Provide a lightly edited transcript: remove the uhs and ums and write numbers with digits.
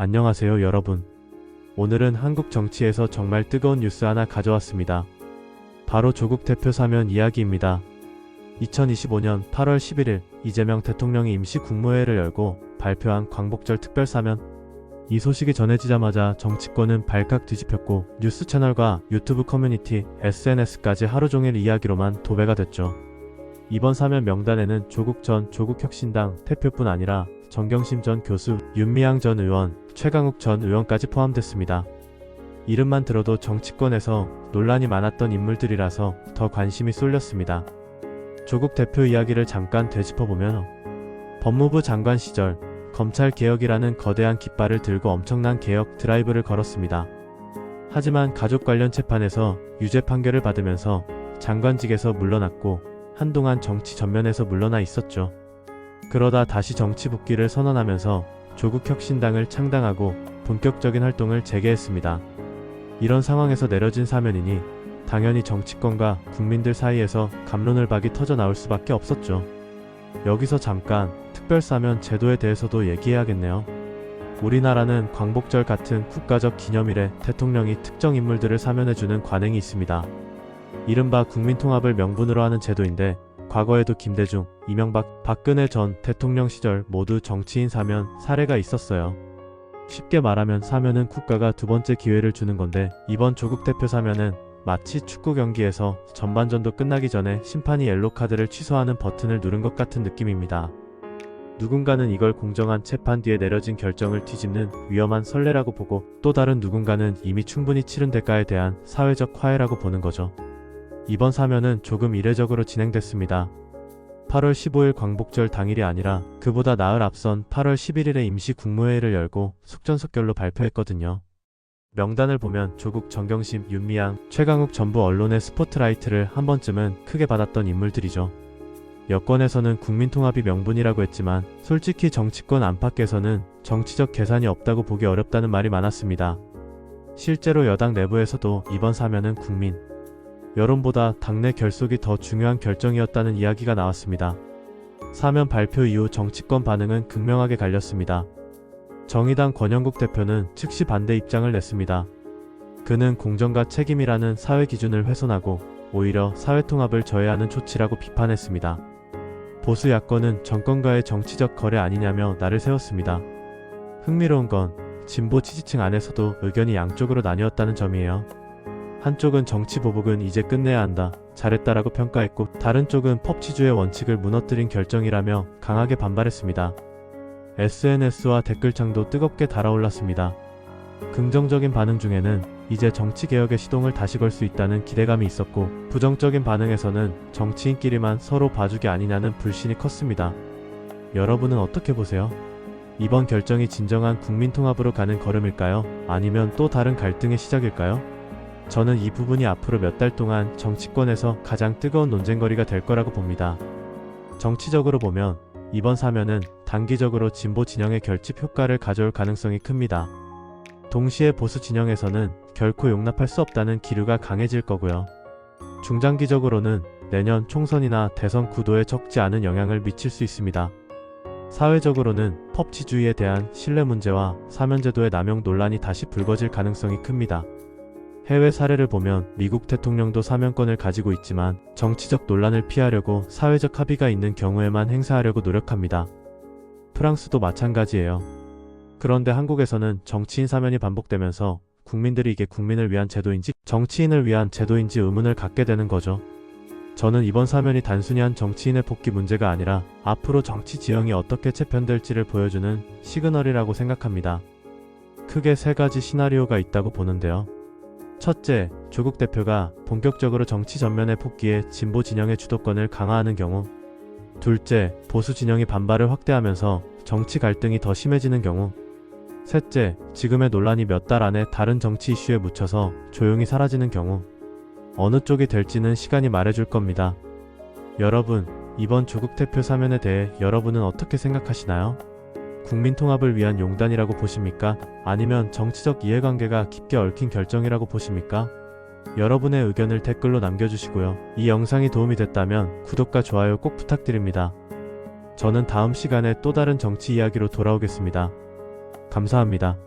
안녕하세요 여러분. 오늘은 한국 정치에서 정말 뜨거운 뉴스 하나 가져왔습니다. 바로 조국 대표 사면 이야기입니다. 2025년 8월 11일 이재명 대통령이 임시 국무회의를 열고 발표한 광복절 특별사면. 이 소식이 전해지자마자 정치권은 발칵 뒤집혔고 뉴스 채널과 유튜브 커뮤니티, SNS까지 하루 종일 이야기로만 도배가 됐죠. 이번 사면 명단에는 조국 전 조국혁신당 대표뿐 아니라 정경심 전 교수, 윤미향 전 의원, 최강욱 전 의원까지 포함됐습니다. 이름만 들어도 정치권에서 논란이 많았던 인물들이라서 더 관심이 쏠렸습니다. 조국 대표 이야기를 잠깐 되짚어보면 법무부 장관 시절 검찰개혁이라는 거대한 깃발을 들고 엄청난 개혁 드라이브를 걸었습니다. 하지만 가족 관련 재판에서 유죄 판결을 받으면서 장관직에서 물러났고 한동안 정치 전면에서 물러나 있었죠. 그러다 다시 정치 복귀를 선언하면서 조국혁신당을 창당하고 본격적인 활동을 재개했습니다. 이런 상황에서 내려진 사면이니 당연히 정치권과 국민들 사이에서 갑론을박이 터져 나올 수밖에 없었죠. 여기서 잠깐 특별사면 제도에 대해서도 얘기해야겠네요. 우리나라는 광복절 같은 국가적 기념일에 대통령이 특정 인물들을 사면해주는 관행이 있습니다. 이른바 국민통합을 명분으로 하는 제도인데 과거에도 김대중, 이명박, 박근혜 전 대통령 시절 모두 정치인 사면 사례가 있었어요. 쉽게 말하면 사면은 국가가 두 번째 기회를 주는 건데 이번 조국 대표 사면은 마치 축구 경기에서 전반전도 끝나기 전에 심판이 옐로카드를 취소하는 버튼을 누른 것 같은 느낌입니다. 누군가는 이걸 공정한 재판 뒤에 내려진 결정을 뒤집는 위험한 선례라고 보고 또 다른 누군가는 이미 충분히 치른 대가에 대한 사회적 화해라고 보는 거죠. 이번 사면은 조금 이례적으로 진행됐습니다. 8월 15일 광복절 당일이 아니라 그보다 나흘 앞선 8월 11일에 임시 국무회의를 열고 속전속결로 발표했거든요. 명단을 보면 조국, 정경심, 윤미향, 최강욱 전부 언론의 스포트라이트를 한 번쯤은 크게 받았던 인물들이죠. 여권에서는 국민통합이 명분이라고 했지만 솔직히 정치권 안팎에서는 정치적 계산이 없다고 보기 어렵다는 말이 많았습니다. 실제로 여당 내부에서도 이번 사면은 국민 여론보다 당내 결속이 더 중요한 결정이었다는 이야기가 나왔습니다. 사면 발표 이후 정치권 반응은 극명하게 갈렸습니다. 정의당 권영국 대표는 즉시 반대 입장을 냈습니다. 그는 공정과 책임이라는 사회 기준을 훼손하고 오히려 사회통합을 저해하는 조치라고 비판했습니다. 보수 야권은 정권과의 정치적 거래 아니냐며 날을 세웠습니다. 흥미로운 건 진보 지지층 안에서도 의견이 양쪽으로 나뉘었다는 점이에요. 한쪽은 정치 보복은 이제 끝내야 한다, 잘했다라고 평가했고 다른 쪽은 법치주의 원칙을 무너뜨린 결정이라며 강하게 반발했습니다. SNS와 댓글창도 뜨겁게 달아올랐습니다. 긍정적인 반응 중에는 이제 정치개혁의 시동을 다시 걸 수 있다는 기대감이 있었고 부정적인 반응에서는 정치인끼리만 서로 봐주기 아니냐는 불신이 컸습니다. 여러분은 어떻게 보세요? 이번 결정이 진정한 국민통합으로 가는 걸음일까요? 아니면 또 다른 갈등의 시작일까요? 저는 이 부분이 앞으로 몇 달 동안 정치권에서 가장 뜨거운 논쟁거리가 될 거라고 봅니다. 정치적으로 보면 이번 사면은 단기적으로 진보 진영의 결집 효과를 가져올 가능성이 큽니다. 동시에 보수 진영에서는 결코 용납할 수 없다는 기류가 강해질 거고요. 중장기적으로는 내년 총선이나 대선 구도에 적지 않은 영향을 미칠 수 있습니다. 사회적으로는 법치주의에 대한 신뢰 문제와 사면제도의 남용 논란이 다시 불거질 가능성이 큽니다. 해외 사례를 보면 미국 대통령도 사면권을 가지고 있지만 정치적 논란을 피하려고 사회적 합의가 있는 경우에만 행사하려고 노력합니다. 프랑스도 마찬가지예요. 그런데 한국에서는 정치인 사면이 반복되면서 국민들이 이게 국민을 위한 제도인지 정치인을 위한 제도인지 의문을 갖게 되는 거죠. 저는 이번 사면이 단순히 한 정치인의 복귀 문제가 아니라 앞으로 정치 지형이 어떻게 재편될지를 보여주는 시그널이라고 생각합니다. 크게 세 가지 시나리오가 있다고 보는데요. 첫째, 조국 대표가 본격적으로 정치 전면에 복귀해 진보 진영의 주도권을 강화하는 경우. 둘째, 보수 진영이 반발을 확대하면서 정치 갈등이 더 심해지는 경우. 셋째, 지금의 논란이 몇 달 안에 다른 정치 이슈에 묻혀서 조용히 사라지는 경우. 어느 쪽이 될지는 시간이 말해줄 겁니다. 여러분, 이번 조국 대표 사면에 대해 여러분은 어떻게 생각하시나요? 국민통합을 위한 용단이라고 보십니까? 아니면 정치적 이해관계가 깊게 얽힌 결정이라고 보십니까? 여러분의 의견을 댓글로 남겨주시고요. 이 영상이 도움이 됐다면 구독과 좋아요 꼭 부탁드립니다. 저는 다음 시간에 또 다른 정치 이야기로 돌아오겠습니다. 감사합니다.